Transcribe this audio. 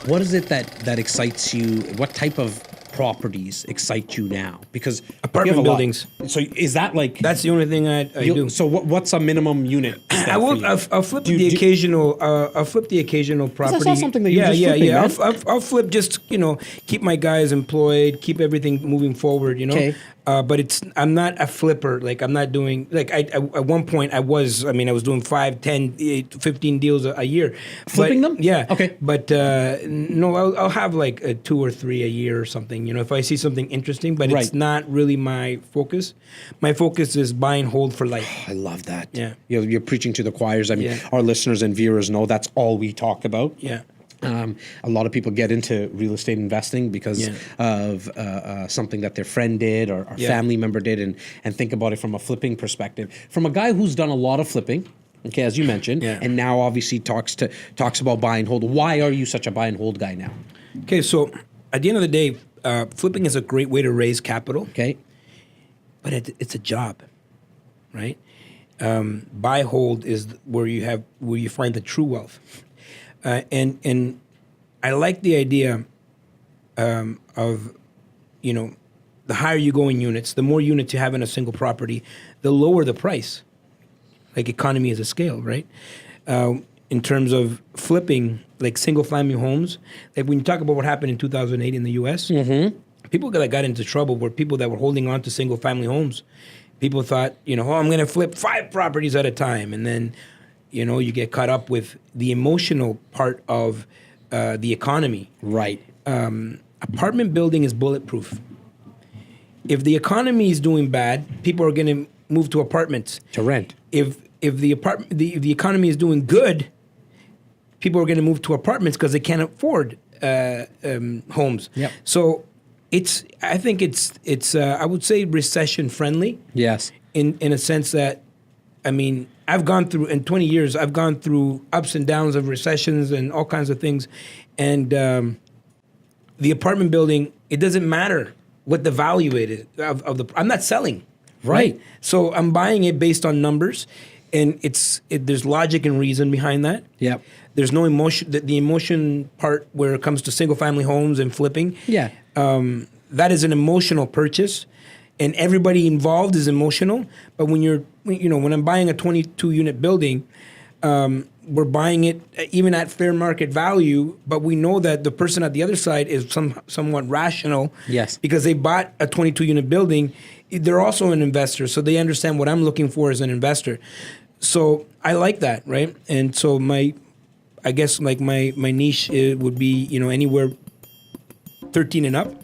What is it that excites you? What type of properties excite you now? Because you have Apartment a lot. buildings. So is that like That's the only thing I do. So what's a minimum unit? I will. I'll flip the occasional. I'll flip the occasional property. saw something that you were just flipping, man. I'll flip just keep my guys employed, keep everything moving forward. Okay. But I'm not a flipper. Like I'm not doing like at one point I was doing 5, 10, 15 deals a year. Flipping them? Yeah. Okay. But no, I'll have like 2 or 3 a year or something. If I see something interesting, but it's not really my focus. My focus is buy and hold for life. I love that. Yeah. You're preaching to the choirs. I mean, our listeners and viewers know that's all we talk about. Yeah. A lot of people get into real estate investing because of something that their friend did or family member did, and think about it from a flipping perspective. From a guy who's done a lot of flipping, okay, as you mentioned, and now obviously talks about buy and hold. Why are you such a buy and hold guy now? Okay, so at the end of the day, flipping is a great way to raise capital. Okay, but it's a job, right? Buy hold is where you find the true wealth. And I like the idea of, the higher you go in units, the more units you have in a single property, the lower the price. Like economy is a scale, right? In terms of flipping, like single family homes, like when you talk about what happened in 2008 in the U.S., people that got into trouble were people that were holding on to single family homes. People thought, I'm going to flip 5 properties at a time, and then you get caught up with the emotional part of the economy. right. Apartment building is bulletproof. If the economy is doing bad, people are going to move to apartments. To rent. If the economy is doing good, people are going to move to apartments because they can't afford homes. Yep. So I think it's I would say recession friendly. Yes. In a sense that, I've gone through, in 20 years, I've gone through ups and downs of recessions and all kinds of things. And the apartment building, it doesn't matter what the value it is I'm not selling, right? So I'm buying it based on numbers, and there's logic and reason behind that. Yep. There's no emotion, the emotion part where it comes to single family homes and flipping. Yeah. That is an emotional purchase. And everybody involved is emotional, but when I'm buying a 22 unit building, we're buying it even at fair market value, but we know that the person at the other side is somewhat rational. Yes. Because they bought a 22 unit building, they're also an investor, so they understand what I'm looking for as an investor. So I like that, right? And so my niche would be anywhere 13 and up.